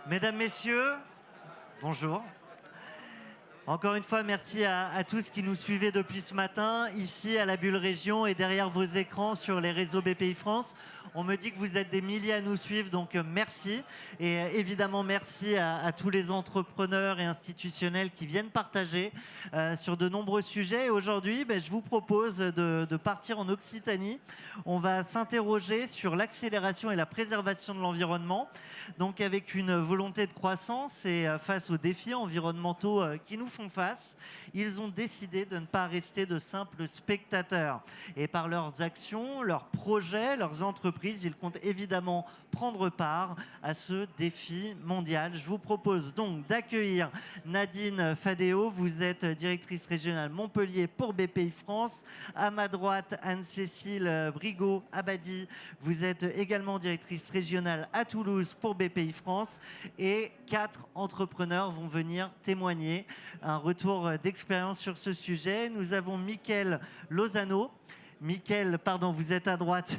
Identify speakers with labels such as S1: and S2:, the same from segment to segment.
S1: Mesdames, Messieurs, bonjour. Encore une fois, merci à tous qui nous suivez depuis ce matin, ici à la Bulle Région et derrière vos écrans sur les réseaux BPI France. On me dit que vous êtes des milliers à nous suivre, donc merci. Et évidemment, merci à tous les entrepreneurs et institutionnels qui viennent partager sur de nombreux sujets. Et aujourd'hui, je vous propose de partir en Occitanie. On va s'interroger sur l'accélération et la préservation de l'environnement. Donc avec une volonté de croissance et face aux défis environnementaux qui nous font face, ils ont décidé de ne pas rester de simples spectateurs. Et par leurs actions, leurs projets, leurs entreprises, ils comptent évidemment prendre part à ce défi mondial. Je vous propose donc d'accueillir Nadine Fadéo. Vous êtes directrice régionale Montpellier pour BPI France. À ma droite, Anne-Cécile Brigaud-Abadi. Vous êtes également directrice régionale à Toulouse pour BPI France. Et 4 entrepreneurs vont venir témoigner un retour d'expérience sur ce sujet. Nous avons Mickaël Lozano. Mickaël, pardon, vous êtes à droite.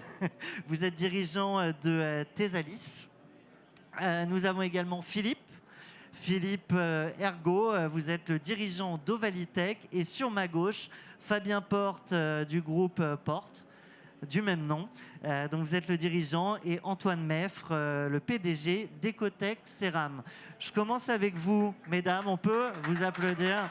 S1: Vous êtes dirigeant de Tesalis. Nous avons également Philippe. Philippe Ergo, vous êtes le dirigeant d'Ovalitech. Et sur ma gauche, Fabien Porte du groupe Porte, du même nom. Donc vous êtes le dirigeant, et Antoine Meffre, le PDG d'Ecotech Céram. Je commence avec vous, mesdames. On peut vous applaudir.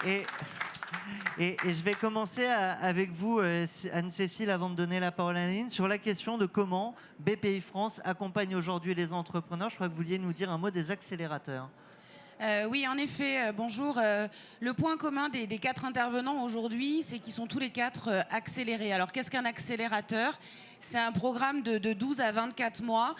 S1: Et je vais commencer avec vous, Anne-Cécile, avant de donner la parole à Nadine, sur la question de comment BPI France accompagne aujourd'hui les entrepreneurs. Je crois que vous vouliez nous dire un mot des accélérateurs.
S2: Oui, en effet, bonjour. Le point commun des 4 intervenants aujourd'hui, c'est qu'ils sont tous les 4 accélérés. Alors, qu'est-ce qu'un accélérateur ? C'est un programme de 12 à 24 mois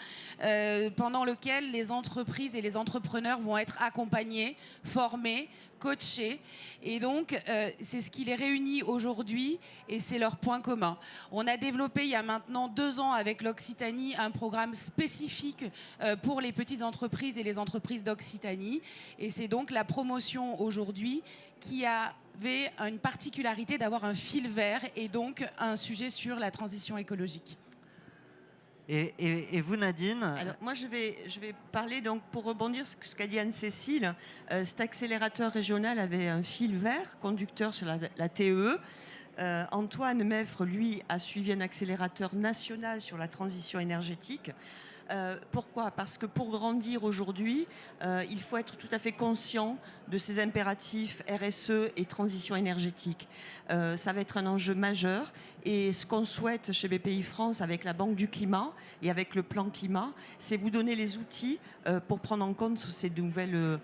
S2: pendant lequel les entreprises et les entrepreneurs vont être accompagnés, formés, coachés. Et donc, c'est ce qui les réunit aujourd'hui et c'est leur point commun. On a développé il y a maintenant 2 ans avec l'Occitanie un programme spécifique pour les petites entreprises et les entreprises d'Occitanie. Et c'est donc la promotion aujourd'hui qui avait une particularité d'avoir un fil vert et donc un sujet sur la transition écologique.
S1: Et vous, Nadine?
S3: Alors, moi, je vais parler, donc, pour rebondir sur ce qu'a dit Anne-Cécile. Cet accélérateur régional avait un fil vert conducteur sur la TEE. Antoine Meffre, lui, a suivi un accélérateur national sur la transition énergétique. Pourquoi ? Parce que pour grandir aujourd'hui, il faut être tout à fait conscient de ces impératifs RSE et transition énergétique. Ça va être un enjeu majeur, et ce qu'on souhaite chez BPI France avec la Banque du Climat et avec le plan climat, c'est vous donner les outils pour prendre en compte ces nouvelles,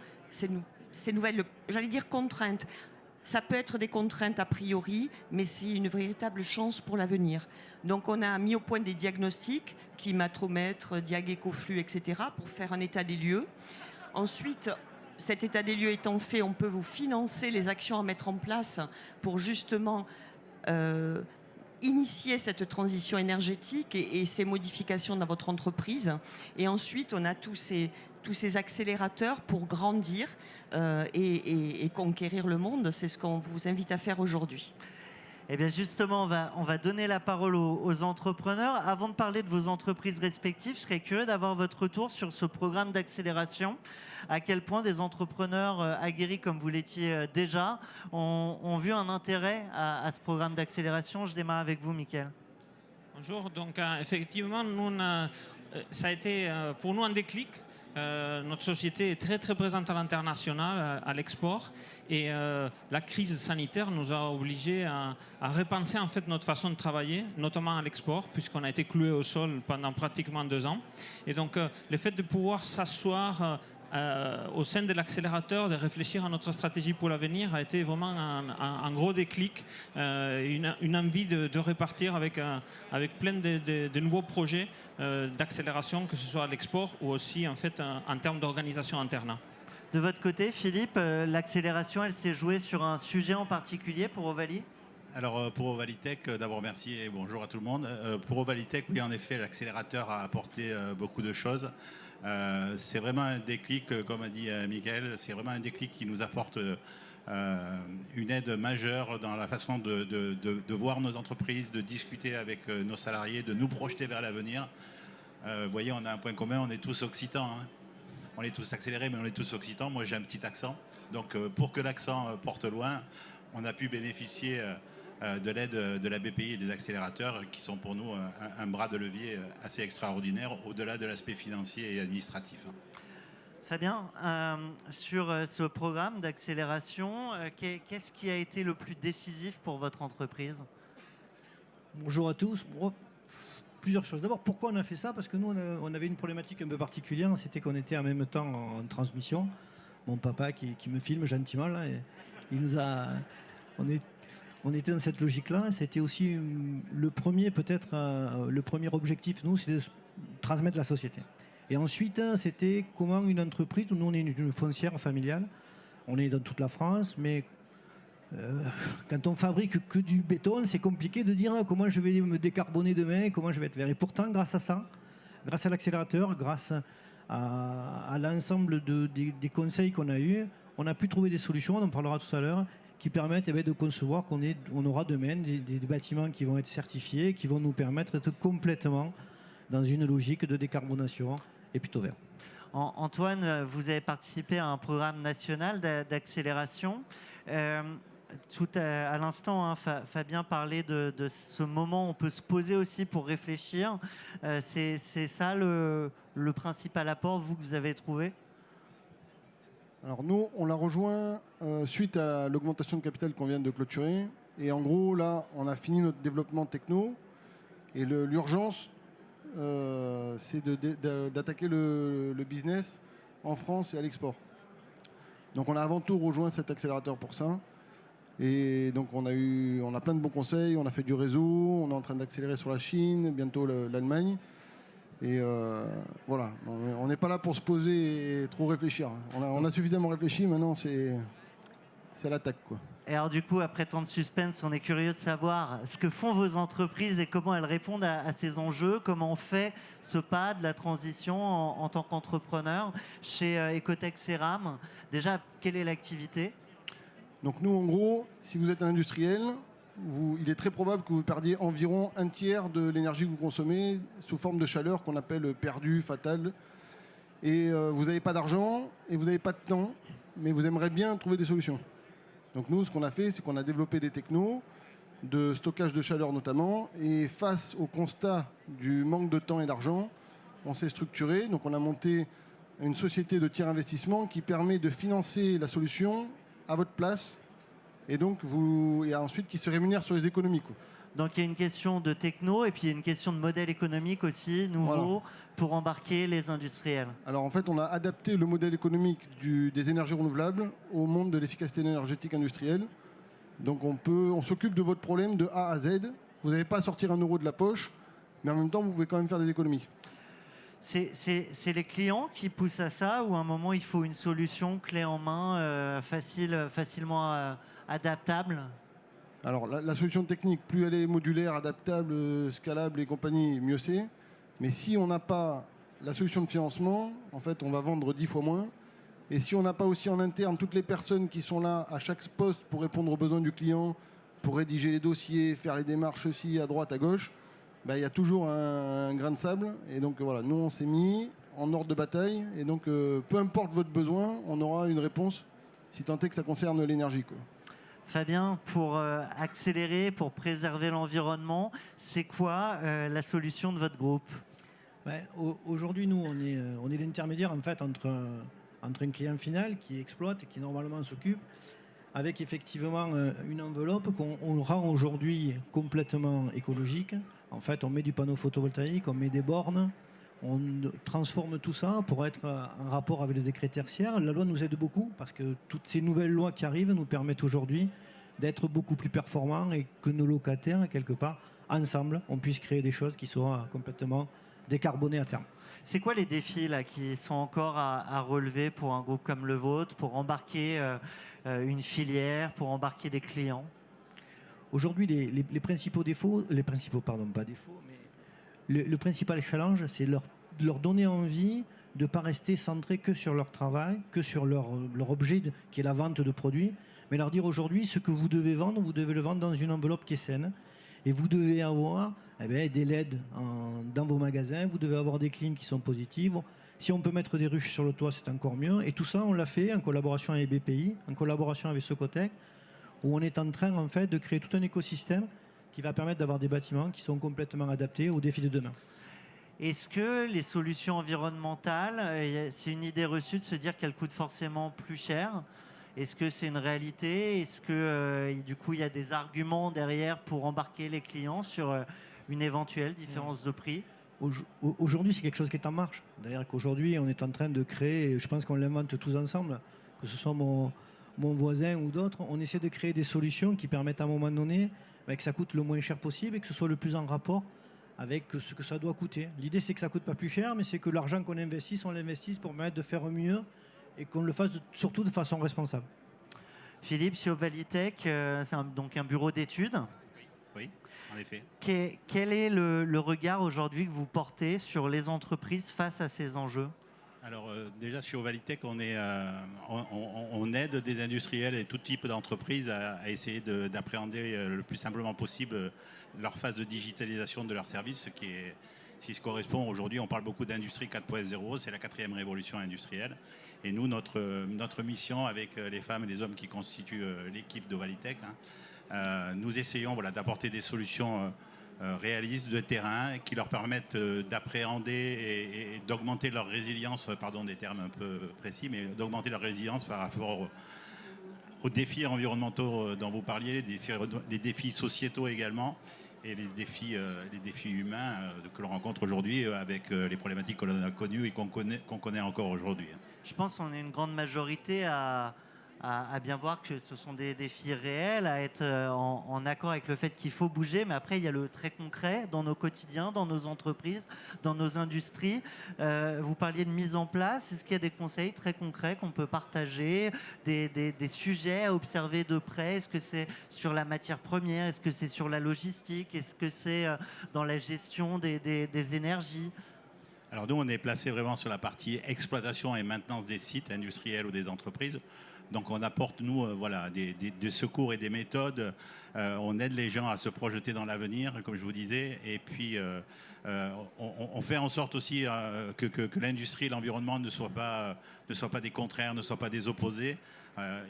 S3: j'allais dire, contraintes. Ça peut être des contraintes a priori, mais c'est une véritable chance pour l'avenir. Donc on a mis au point des diagnostics, climatomètre, diag-écoflux, etc., pour faire un état des lieux. Ensuite, cet état des lieux étant fait, on peut vous financer les actions à mettre en place pour justement initier cette transition énergétique et ces modifications dans votre entreprise. Et ensuite, on a tous ces accélérateurs pour grandir et conquérir le monde. C'est ce qu'on vous invite à faire aujourd'hui.
S1: Eh bien justement, on va donner la parole aux entrepreneurs. Avant de parler de vos entreprises respectives, je serais curieux d'avoir votre retour sur ce programme d'accélération. À quel point des entrepreneurs aguerris comme vous l'étiez déjà ont vu un intérêt à ce programme d'accélération. Je démarre avec vous, Mickaël.
S4: Bonjour. Donc effectivement, ça a été pour nous un déclic. Notre société est très très présente à l'international, à l'export, et la crise sanitaire nous a obligés à repenser en fait notre façon de travailler, notamment à l'export, puisqu'on a été cloué au sol pendant pratiquement 2 ans. Et donc le fait de pouvoir s'asseoir au sein de l'accélérateur, de réfléchir à notre stratégie pour l'avenir a été vraiment un gros déclic, une envie de repartir avec plein de nouveaux projets d'accélération, que ce soit à l'export ou aussi en fait en termes d'organisation interne.
S1: De votre côté, Philippe, l'accélération, elle s'est jouée sur un sujet en particulier pour Ovalie ?
S5: Alors pour Ovalitech, d'abord merci et bonjour à tout le monde. Pour Ovalitech, oui, en effet, l'accélérateur a apporté beaucoup de choses. C'est vraiment un déclic, comme a dit Mickaël, c'est vraiment un déclic qui nous apporte une aide majeure dans la façon de voir nos entreprises, de discuter avec nos salariés, de nous projeter vers l'avenir. Vous voyez, on a un point commun, on est tous occitans. Hein. On est tous accélérés, mais on est tous occitans. Moi, j'ai un petit accent. Donc, pour que l'accent porte loin, on a pu bénéficier de l'aide de la BPI et des accélérateurs qui sont pour nous un bras de levier assez extraordinaire, au-delà de l'aspect financier et administratif.
S1: Fabien, sur ce programme d'accélération, qu'est-ce qui a été le plus décisif pour votre entreprise?
S6: Bonjour à tous. Plusieurs choses. D'abord, pourquoi on a fait ça? Parce que nous, on avait une problématique un peu particulière. C'était qu'on était en même temps en transmission. Mon papa qui me filme gentiment, là, et il nous a... On était dans cette logique-là. C'était aussi le premier, peut-être, le premier objectif, nous, c'est de transmettre la société. Et ensuite, c'était comment une entreprise, nous, on est une foncière familiale. On est dans toute la France, mais... quand on fabrique que du béton, c'est compliqué de dire comment je vais me décarboner demain, comment je vais être vert. Et pourtant, grâce à ça, grâce à l'accélérateur, grâce à l'ensemble des conseils qu'on a eus, on a pu trouver des solutions, on en parlera tout à l'heure, qui permettent de concevoir qu'on aura demain des bâtiments qui vont être certifiés, qui vont nous permettre d'être complètement dans une logique de décarbonation et plutôt vert.
S1: Antoine, vous avez participé à un programme national d'accélération. Tout à l'instant, hein, Fabien parlait de ce moment où on peut se poser aussi pour réfléchir. C'est ça le principal apport, que vous avez trouvé?
S7: Alors nous, on l'a rejoint suite à l'augmentation de capital qu'on vient de clôturer. Et en gros, là, on a fini notre développement techno. Et l'urgence, c'est d'attaquer le business en France et à l'export. Donc on a avant tout rejoint cet accélérateur pour ça. Et donc on a plein de bons conseils, on a fait du réseau, on est en train d'accélérer sur la Chine, bientôt l'Allemagne. Et voilà, on n'est pas là pour se poser et trop réfléchir. On a suffisamment réfléchi, maintenant c'est l'attaque, quoi.
S1: Et alors du coup, après tant de suspense, on est curieux de savoir ce que font vos entreprises et comment elles répondent à ces enjeux, comment on fait ce pas de la transition en tant qu'entrepreneur chez Ecotech Ceram. Déjà, quelle est l'activité?
S7: Donc nous, en gros, si vous êtes un industriel, il est très probable que vous perdiez environ un tiers de l'énergie que vous consommez sous forme de chaleur qu'on appelle perdue, fatale. Et vous n'avez pas d'argent et vous n'avez pas de temps, mais vous aimeriez bien trouver des solutions. Donc nous, ce qu'on a fait, c'est qu'on a développé des technos de stockage de chaleur notamment. Et face au constat du manque de temps et d'argent, on s'est structuré. Donc on a monté une société de tiers investissement qui permet de financer la solution à votre place, et donc ensuite qui se rémunère sur les économies, quoi.
S1: Donc il y a une question de techno et puis il y a une question de modèle économique aussi, nouveau, pour embarquer les industriels.
S7: Alors en fait, on a adapté le modèle économique des énergies renouvelables au monde de l'efficacité énergétique industrielle. Donc on s'occupe de votre problème de A à Z. Vous n'avez pas à sortir 1 euro de la poche, mais en même temps, vous pouvez quand même faire des économies.
S1: C'est les clients qui poussent à ça, ou à un moment il faut une solution clé en main, facilement adaptable?
S7: Alors la solution technique, plus elle est modulaire, adaptable, scalable et compagnie, mieux c'est. Mais si on n'a pas la solution de financement, en fait on va vendre 10 fois moins. Et si on n'a pas aussi en interne toutes les personnes qui sont là à chaque poste pour répondre aux besoins du client, pour rédiger les dossiers, faire les démarches aussi à droite, à gauche, il y a toujours un grain de sable. Et donc voilà, nous on s'est mis en ordre de bataille. Et donc peu importe votre besoin, on aura une réponse, si tant est que ça concerne l'énergie, quoi.
S1: Fabien, pour accélérer, pour préserver l'environnement, c'est quoi la solution de votre groupe?
S6: Aujourd'hui, nous, on est l'intermédiaire en fait entre un client final qui exploite et qui normalement s'occupe, avec effectivement une enveloppe qu'on rend aujourd'hui complètement écologique. En fait, on met du panneau photovoltaïque, on met des bornes, on transforme tout ça pour être en rapport avec le décret tertiaire. La loi nous aide beaucoup parce que toutes ces nouvelles lois qui arrivent nous permettent aujourd'hui d'être beaucoup plus performants et que nos locataires, quelque part, ensemble, on puisse créer des choses qui soient complètement décarbonées à terme.
S1: C'est quoi les défis là, qui sont encore à relever pour un groupe comme le vôtre, pour embarquer une filière, pour embarquer des clients?
S6: Aujourd'hui, les principaux défauts, le principal challenge, c'est leur donner envie de ne pas rester centré que sur leur travail, que sur leur objet qui est la vente de produits, mais leur dire aujourd'hui, ce que vous devez vendre, vous devez le vendre dans une enveloppe qui est saine. Et vous devez avoir des LED dans vos magasins, vous devez avoir des clims qui sont positifs. Si on peut mettre des ruches sur le toit, c'est encore mieux. Et tout ça, on l'a fait en collaboration avec BPI, en collaboration avec Socotec, où on est en train en fait, de créer tout un écosystème qui va permettre d'avoir des bâtiments qui sont complètement adaptés aux défis de demain.
S1: Est-ce que les solutions environnementales, c'est une idée reçue de se dire qu'elles coûtent forcément plus cher? Est-ce que c'est une réalité? Est-ce que du coup il y a des arguments derrière pour embarquer les clients sur une éventuelle différence de prix?
S6: Aujourd'hui, c'est quelque chose qui est en marche. D'ailleurs, qu'aujourd'hui, on est en train de créer, je pense qu'on l'invente tous ensemble, que ce soit mon voisin ou d'autres, on essaie de créer des solutions qui permettent à un moment donné que ça coûte le moins cher possible et que ce soit le plus en rapport avec ce que ça doit coûter. L'idée, c'est que ça ne coûte pas plus cher, mais c'est que l'argent qu'on investisse, on l'investisse pour permettre de faire mieux et qu'on le fasse surtout de façon responsable.
S1: Philippe, chez Ovalitech, c'est donc un bureau d'études.
S5: Oui, en effet.
S1: Quel est le regard aujourd'hui que vous portez sur les entreprises face à ces enjeux?
S5: Alors déjà chez Ovalitech, on aide des industriels et tout type d'entreprises à essayer d'appréhender le plus simplement possible leur phase de digitalisation de leurs services, ce qui se correspond aujourd'hui. On parle beaucoup d'industrie 4.0, c'est la 4e révolution industrielle. Et nous, notre mission avec les femmes et les hommes qui constituent l'équipe d'Ovalitech, nous essayons d'apporter des solutions réalistes de terrain qui leur permettent d'appréhender et d'augmenter leur résilience, pardon des termes un peu précis, mais d'augmenter leur résilience par rapport aux défis environnementaux dont vous parliez, les défis sociétaux également, et les défis humains que l'on rencontre aujourd'hui avec les problématiques que l'on a connues et qu'on connaît encore aujourd'hui.
S1: Je pense qu'on est une grande majorité à bien voir que ce sont des défis réels, à être en accord avec le fait qu'il faut bouger, mais après il y a le très concret dans nos quotidiens, dans nos entreprises, dans nos industries. Vous parliez de mise en place, est-ce qu'il y a des conseils très concrets qu'on peut partager, des sujets à observer de près? Est-ce que c'est sur la matière première? Est-ce que c'est sur la logistique? Est-ce que c'est dans la gestion des énergies?
S5: Alors nous, on est placé vraiment sur la partie exploitation et maintenance des sites industriels ou des entreprises. Donc on apporte, nous, des secours et des méthodes. On aide les gens à se projeter dans l'avenir, comme je vous disais. Et puis, on fait en sorte aussi que l'industrie et l'environnement ne soient pas des contraires, ne soient pas des opposés.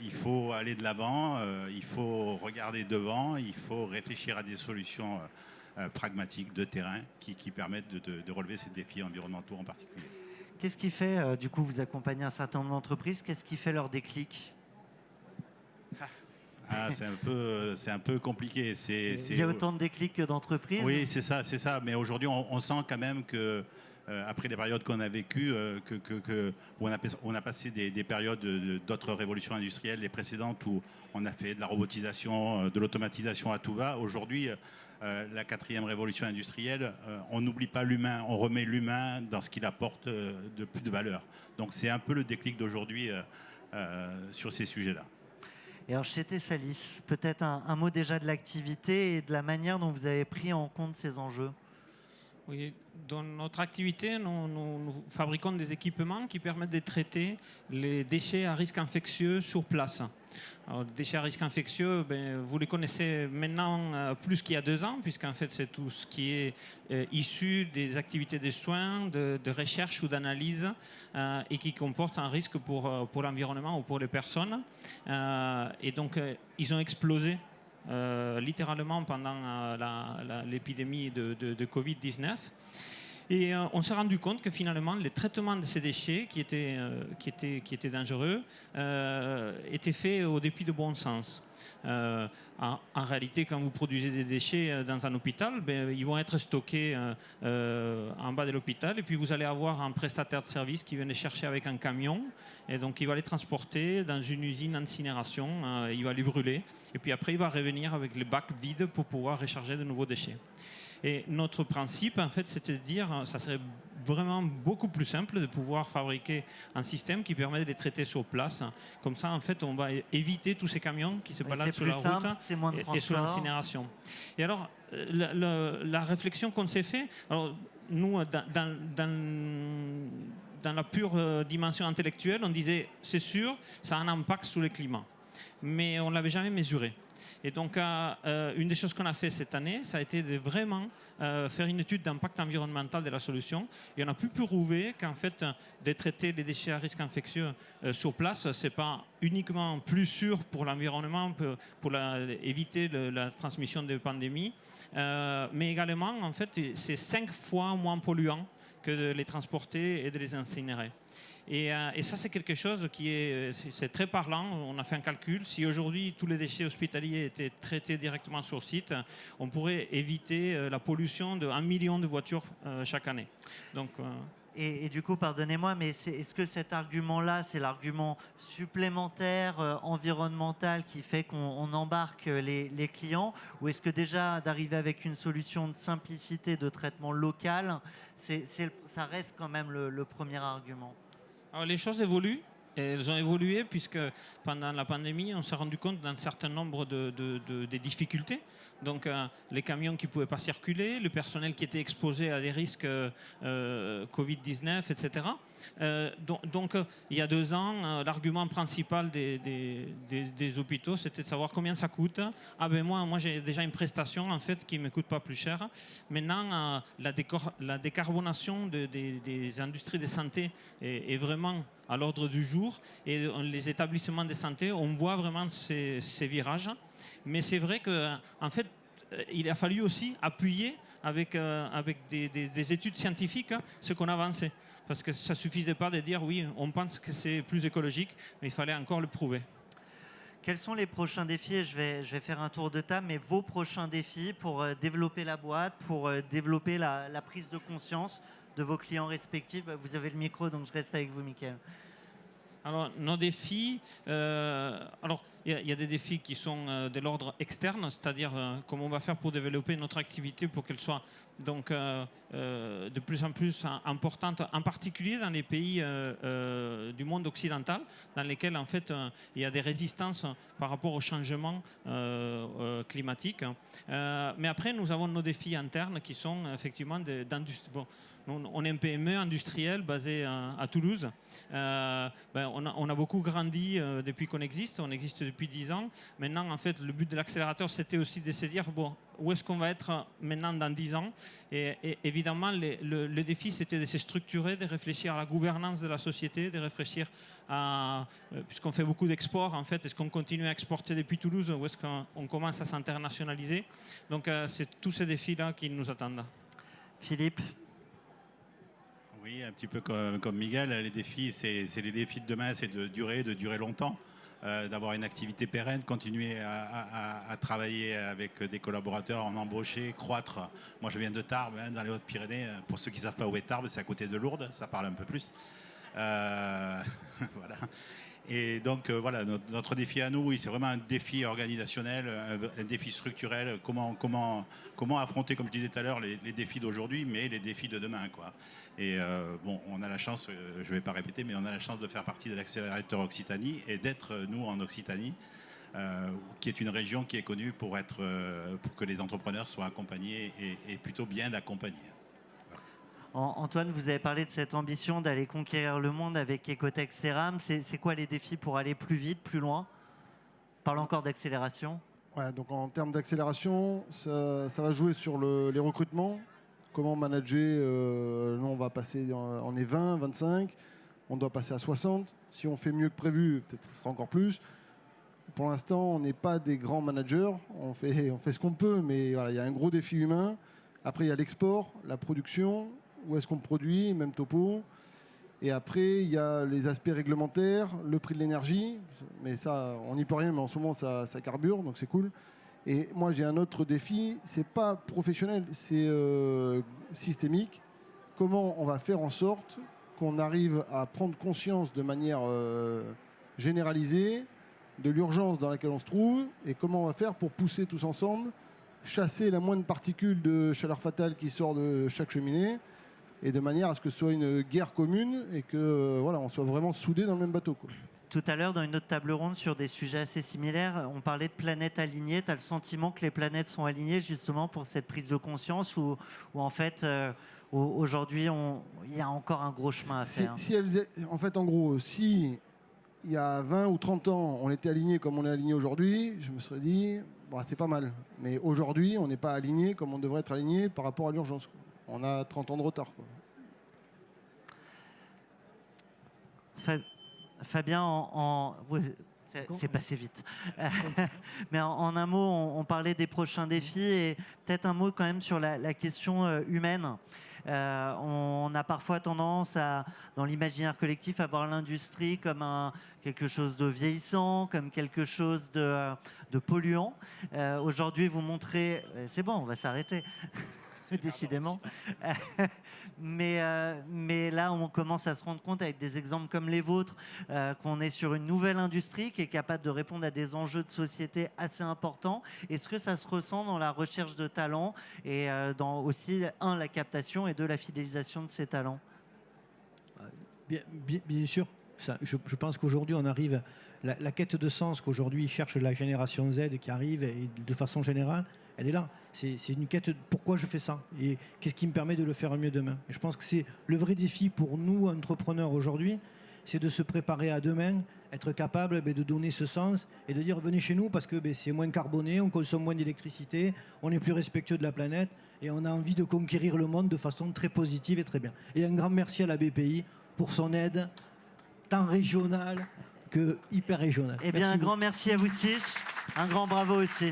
S5: Il faut aller de l'avant, il faut regarder devant, il faut réfléchir à des solutions pragmatiques de terrain qui permettent de relever ces défis environnementaux en particulier.
S1: Qu'est-ce qui fait, du coup, vous accompagnez un certain nombre d'entreprises, qu'est-ce qui fait leur déclic?
S5: C'est un peu compliqué.
S1: Il y a autant de déclics que d'entreprises?
S5: Oui, c'est ça. Mais aujourd'hui, on sent quand même que, après les périodes qu'on a vécues, où on a passé des périodes d'autres révolutions industrielles, les précédentes, où on a fait de la robotisation, de l'automatisation à tout va. Aujourd'hui, la 4e révolution industrielle, on n'oublie pas l'humain, on remet l'humain dans ce qu'il apporte de plus de valeur. Donc c'est un peu le déclic d'aujourd'hui sur ces sujets-là.
S1: Et alors chez Tessalis, peut-être un mot déjà de l'activité et de la manière dont vous avez pris en compte ces enjeux.
S4: Oui, dans notre activité, nous fabriquons des équipements qui permettent de traiter les déchets à risque infectieux sur place. Alors, les déchets à risque infectieux, vous les connaissez maintenant plus qu'il y a 2 ans, puisqu'en fait, c'est tout ce qui est issu des activités de soins, de recherche ou d'analyse, et qui comporte un risque pour l'environnement ou pour les personnes. Et donc, ils ont explosé. Littéralement pendant l'épidémie de Covid-19. Et on s'est rendu compte que finalement, les traitements de ces déchets qui étaient dangereux étaient faits au dépit de bon sens. En réalité, quand vous produisez des déchets dans un hôpital, ils vont être stockés en bas de l'hôpital et puis vous allez avoir un prestataire de service qui vient les chercher avec un camion et donc il va les transporter dans une usine d'incinération, il va les brûler et puis après il va revenir avec les bacs vides pour pouvoir recharger de nouveaux déchets. Et notre principe, en fait, c'était de dire ça serait vraiment beaucoup plus simple de pouvoir fabriquer un système qui permet de les traiter sur place. Comme ça, en fait, on va éviter tous ces camions qui se baladent sur la route et sur l'incinération. Et alors, la réflexion qu'on s'est fait, alors, nous, dans la pure dimension intellectuelle, on disait, c'est sûr, ça a un impact sur le climat. mais on ne l'avait jamais mesuré. Et donc, une des choses qu'on a fait cette année, ça a été de vraiment faire une étude d'impact environnemental de la solution. Et on a pu prouver qu'en fait, de traiter les déchets à risque infectieux sur place, ce n'est pas uniquement plus sûr pour l'environnement, pour éviter la transmission de pandémies, mais également, en fait, c'est 5 fois moins polluant que de les transporter et de les incinérer. Et ça, c'est quelque chose c'est très parlant. On a fait un calcul. Si aujourd'hui, tous les déchets hospitaliers étaient traités directement sur site, on pourrait éviter la pollution de 1 million de voitures chaque année. Donc,
S1: Et du coup, pardonnez-moi, mais est-ce que cet argument-là, c'est l'argument supplémentaire environnemental qui fait qu'on embarque les clients, ou est-ce que déjà d'arriver avec une solution de simplicité de traitement local, ça reste quand même le premier argument?
S4: Alors, les choses évoluent. Et elles ont évolué puisque pendant la pandémie, on s'est rendu compte d'un certain nombre de difficultés. Donc, les camions qui ne pouvaient pas circuler, le personnel qui était exposé à des risques Covid-19, etc. Donc, il y a 2 ans, l'argument principal des hôpitaux, c'était de savoir combien ça coûte. Ah ben moi j'ai déjà une prestation en fait qui ne me coûte pas plus cher. Maintenant, la décarbonation des industries de santé est vraiment à l'ordre du jour, et les établissements de santé, on voit vraiment ces virages. Mais c'est vrai qu'en fait, il a fallu aussi appuyer avec des études scientifiques ce qu'on avançait. Parce que ça ne suffisait pas de dire oui, on pense que c'est plus écologique, mais il fallait encore le prouver.
S1: Quels sont les prochains défis? Je vais faire un tour de table, mais vos prochains défis pour développer la boîte, pour développer la prise de conscience de vos clients respectifs. Vous avez le micro, donc je reste avec vous, Mickaël.
S4: Alors, nos défis, il y a des défis qui sont de l'ordre externe, c'est-à-dire comment on va faire pour développer notre activité pour qu'elle soit donc, de plus en plus importante, en particulier dans les pays du monde occidental, dans lesquels en fait il y a des résistances par rapport au changement climatique. Mais après, nous avons nos défis internes qui sont effectivement d'industrie. Bon, on est un PME industriel basé à Toulouse. On a beaucoup grandi depuis qu'on existe. On existe depuis 10 ans. Maintenant, en fait, le but de l'accélérateur, c'était aussi de se dire bon, où est-ce qu'on va être maintenant dans 10 ans. Et évidemment, le défi, c'était de se structurer, de réfléchir à la gouvernance de la société, de réfléchir à, puisqu'on fait beaucoup d'exports, en fait, est-ce qu'on continue à exporter depuis Toulouse ou est-ce qu'on commence à s'internationaliser. Donc, c'est tous ces défis-là qui nous attendent.
S1: Philippe?
S5: Oui, un petit peu comme Miguel, les défis, c'est les défis de demain, c'est de durer longtemps, d'avoir une activité pérenne, continuer à travailler avec des collaborateurs, en embaucher, croître. Moi, je viens de Tarbes, dans les Hautes-Pyrénées. Pour ceux qui ne savent pas où est Tarbes, c'est à côté de Lourdes, ça parle un peu plus. Voilà. Et donc, voilà, notre défi à nous, oui, c'est vraiment un défi organisationnel, un défi structurel. Comment affronter, comme je disais tout à l'heure, les défis d'aujourd'hui, mais les défis de demain, quoi. Et bon, on a la chance, je ne vais pas répéter, mais on a la chance de faire partie de l'accélérateur Occitanie et d'être, nous, en Occitanie, qui est une région qui est connue pour que les entrepreneurs soient accompagnés et plutôt bien accompagnés.
S1: Antoine, vous avez parlé de cette ambition d'aller conquérir le monde avec Ecotech Ceram. C'est quoi les défis pour aller plus vite, plus loin? Parle encore d'accélération.
S7: Ouais, donc en termes d'accélération, ça va jouer sur les recrutements. Comment manager, nous on va passer, on est 20, 25, on doit passer à 60. Si on fait mieux que prévu, peut-être ce sera encore plus. Pour l'instant, on n'est pas des grands managers, on fait ce qu'on peut, mais voilà, il y a un gros défi humain. Après, il y a l'export, la production, où est-ce qu'on produit, même topo. Et après, il y a les aspects réglementaires, le prix de l'énergie. Mais ça, on n'y peut rien, mais en ce moment, ça carbure, donc c'est cool. Et moi, j'ai un autre défi. C'est pas professionnel, c'est systémique. Comment on va faire en sorte qu'on arrive à prendre conscience de manière généralisée de l'urgence dans laquelle on se trouve et comment on va faire pour pousser tous ensemble, chasser la moindre particule de chaleur fatale qui sort de chaque cheminée, et de manière à ce que ce soit une guerre commune et que voilà, on soit vraiment soudés dans le même bateau, quoi.
S1: Tout à l'heure, dans une autre table ronde sur des sujets assez similaires, on parlait de planètes alignées. Tu as le sentiment que les planètes sont alignées justement pour cette prise de conscience ou en fait, aujourd'hui, il y a encore un gros chemin à faire?
S7: En fait, en gros, si il y a 20 ou 30 ans, on était aligné comme on est aligné aujourd'hui, je me serais dit, bon, c'est pas mal. Mais aujourd'hui, on n'est pas aligné comme on devrait être aligné par rapport à l'urgence. On a 30 ans de retard, quoi.
S1: Fabien, oui, c'est passé vite. Mais en un mot, on parlait des prochains défis et peut-être un mot quand même sur la question humaine. On a parfois tendance dans l'imaginaire collectif, à voir l'industrie comme quelque chose de vieillissant, comme quelque chose de polluant. Aujourd'hui, vous montrez... C'est bon, on va s'arrêter. Décidément. Mais là, on commence à se rendre compte avec des exemples comme les vôtres qu'on est sur une nouvelle industrie qui est capable de répondre à des enjeux de société assez importants. Est-ce que ça se ressent dans la recherche de talents et dans aussi, la captation et la fidélisation de ces talents?
S6: Bien sûr. Ça, je pense qu'aujourd'hui, on arrive... La quête de sens qu'aujourd'hui cherche la génération Z qui arrive, et de façon générale, elle est là. C'est une quête de pourquoi je fais ça et qu'est-ce qui me permet de le faire mieux demain. Et je pense que c'est le vrai défi pour nous, entrepreneurs aujourd'hui, c'est de se préparer à demain, être capable de donner ce sens et de dire venez chez nous parce que c'est moins carboné, on consomme moins d'électricité, on est plus respectueux de la planète et on a envie de conquérir le monde de façon très positive et très bien. Et un grand merci à la BPI pour son aide, tant régionale que hyper régionale.
S1: Eh bien, un grand merci à vous 6. Un grand bravo aussi.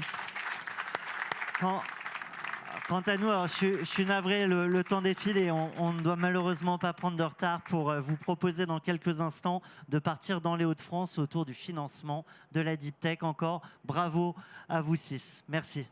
S1: Quant à nous, alors je suis navré, le temps défile et on ne doit malheureusement pas prendre de retard pour vous proposer dans quelques instants de partir dans les Hauts-de-France autour du financement de la Deep Tech. Encore bravo à vous 6. Merci.